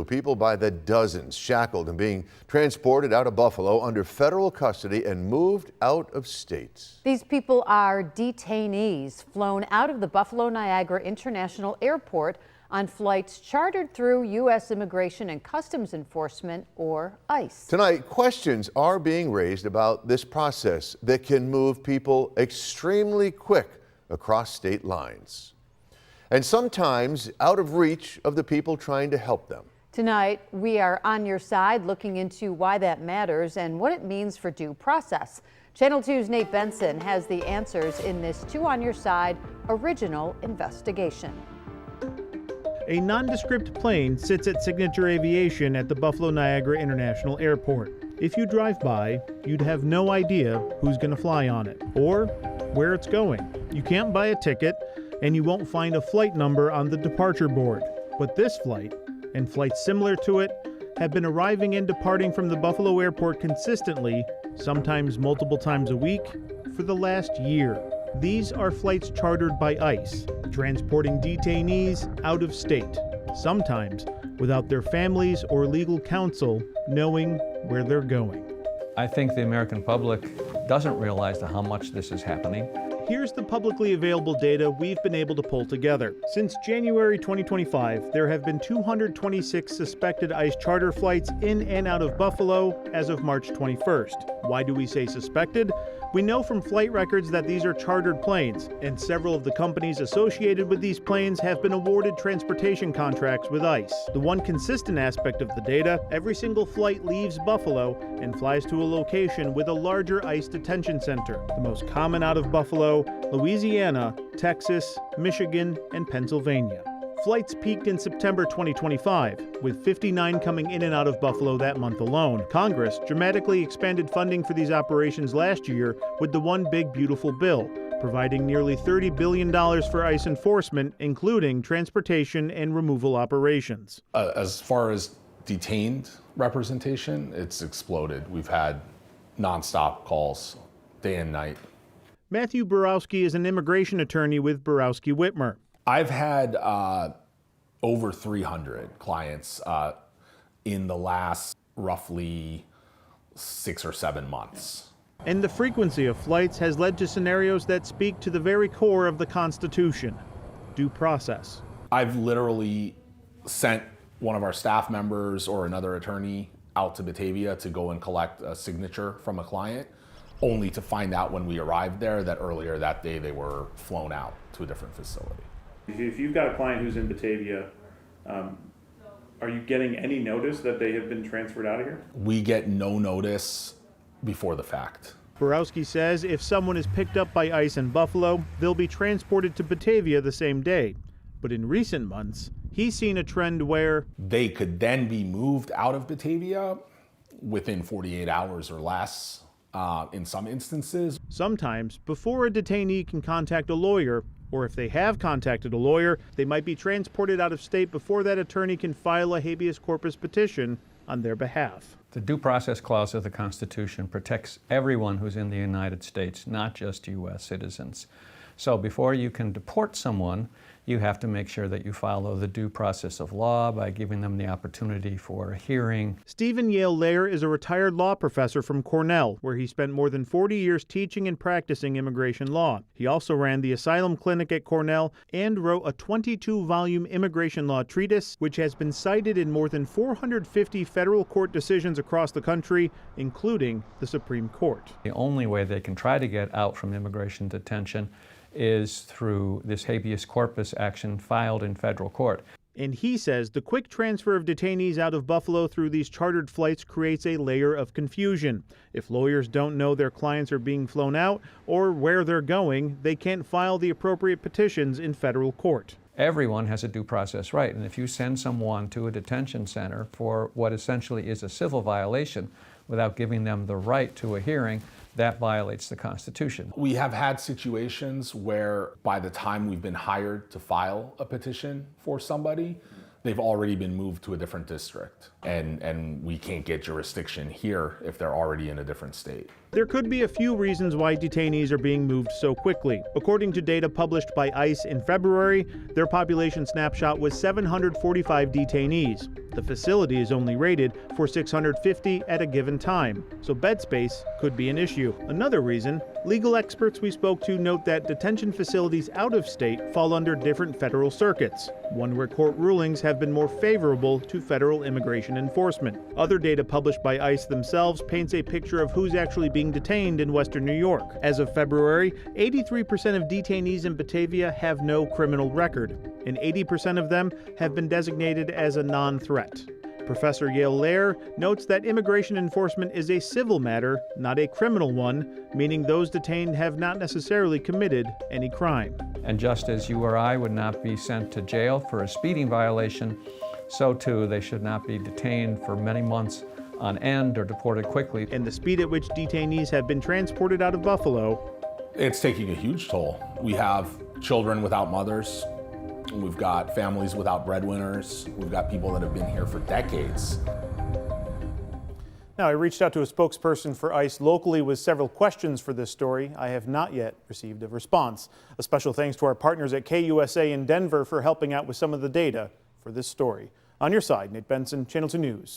People by the dozens shackled and being transported out of Buffalo under federal custody and moved out of state. These people are detainees flown out of the Buffalo Niagara International Airport on flights chartered through U.S. Immigration and Customs Enforcement, or ICE. Tonight, questions are being raised about this process that can move people extremely quick across state lines, and sometimes out of reach of the people trying to help them. Tonight, we are on your side looking into why that matters and what it means for due process. Channel 2's Nate Benson has the answers in this Two on Your Side original investigation. A nondescript plane sits at Signature Aviation at the Buffalo Niagara International Airport. If you drive by, you'd have no idea who's going to fly on it or where it's going. You can't buy a ticket, and you won't find a flight number on the departure board. But this flight, and flights similar to it, have been arriving and departing from the Buffalo Airport consistently, sometimes multiple times a week, for the last year. These are flights chartered by ICE, transporting detainees out of state, sometimes without their families or legal counsel knowing where they're going. I think the American public doesn't realize how much this is happening. Here's the publicly available data we've been able to pull together. Since January 2025, there have been 226 suspected ICE charter flights in and out of Buffalo as of March 21st. Why do we say suspected? We know from flight records that these are chartered planes, and several of the companies associated with these planes have been awarded transportation contracts with ICE. The one consistent aspect of the data, every single flight leaves Buffalo and flies to a location with a larger ICE detention center. The most common out of Buffalo, Louisiana, Texas, Michigan, and Pennsylvania. Flights peaked in September 2025, with 59 coming in and out of Buffalo that month alone. Congress dramatically expanded funding for these operations last year with the One Big Beautiful Bill, providing nearly $30 billion for ICE enforcement, including transportation and removal operations. As far as detained representation, it's exploded. We've had nonstop calls, day and night. Matthew Borowski is an immigration attorney with Borowski Whitmer. I've had over 300 clients in the last roughly 6 or 7 months. And the frequency of flights has led to scenarios that speak to the very core of the Constitution, due process. I've literally sent one of our staff members or another attorney out to Batavia to go and collect a signature from a client, only to find out when we arrived there that earlier that day they were flown out to a different facility. If you've got a client who's in Batavia, are you getting any notice that they have been transferred out of here? We get no notice before the fact. Borowski says if someone is picked up by ICE in Buffalo, they'll be transported to Batavia the same day. But in recent months, he's seen a trend where they could then be moved out of Batavia within 48 hours or less in some instances. Sometimes before a detainee can contact a lawyer, or if they have contacted a lawyer, they might be transported out of state before that attorney can file a habeas corpus petition on their behalf. The Due Process Clause of the Constitution protects everyone who's in the United States, not just U.S. citizens. So before you can deport someone, you have to make sure that you follow the due process of law by giving them the opportunity for a hearing. Stephen Yale Lair is a retired law professor from Cornell, where he spent more than 40 years teaching and practicing immigration law. He also ran the asylum clinic at Cornell and wrote a 22-volume immigration law treatise, which has been cited in more than 450 federal court decisions across the country, including the Supreme Court. The only way they can try to get out from immigration detention is through this habeas corpus action filed in federal court. And he says the quick transfer of detainees out of Buffalo through these chartered flights creates a layer of confusion. If lawyers don't know their clients are being flown out or where they're going, they can't file the appropriate petitions in federal court. Everyone has a due process right, and if you send someone to a detention center for what essentially is a civil violation without giving them the right to a hearing, that violates the Constitution. We have had situations where by the time we've been hired to file a petition for somebody, they've already been moved to a different district, and we can't get jurisdiction here if they're already in a different state. There could be a few reasons why detainees are being moved so quickly. According to data published by ICE in February, their population snapshot was 745 detainees. The facility is only rated for 650 at a given time, so bed space could be an issue. Another reason, legal experts we spoke to note that detention facilities out of state fall under different federal circuits, one where court rulings have been more favorable to federal immigration enforcement. Other data published by ICE themselves paints a picture of who's actually being detained in Western New York. As of February, 83% of detainees in Batavia have no criminal record, and 80% of them have been designated as a non-threat. Professor Yale Lair notes that immigration enforcement is a civil matter, not a criminal one, meaning those detained have not necessarily committed any crime. And just as you or I would not be sent to jail for a speeding violation, so too they should not be detained for many months on end or deported quickly. And the speed at which detainees have been transported out of Buffalo, it's taking a huge toll. We have children without mothers. We've got families without breadwinners. We've got people that have been here for decades. Now, I reached out to a spokesperson for ICE locally with several questions for this story. I have not yet received a response. A special thanks to our partners at KUSA in Denver for helping out with some of the data for this story. On your side, Nate Benson, Channel 2 News.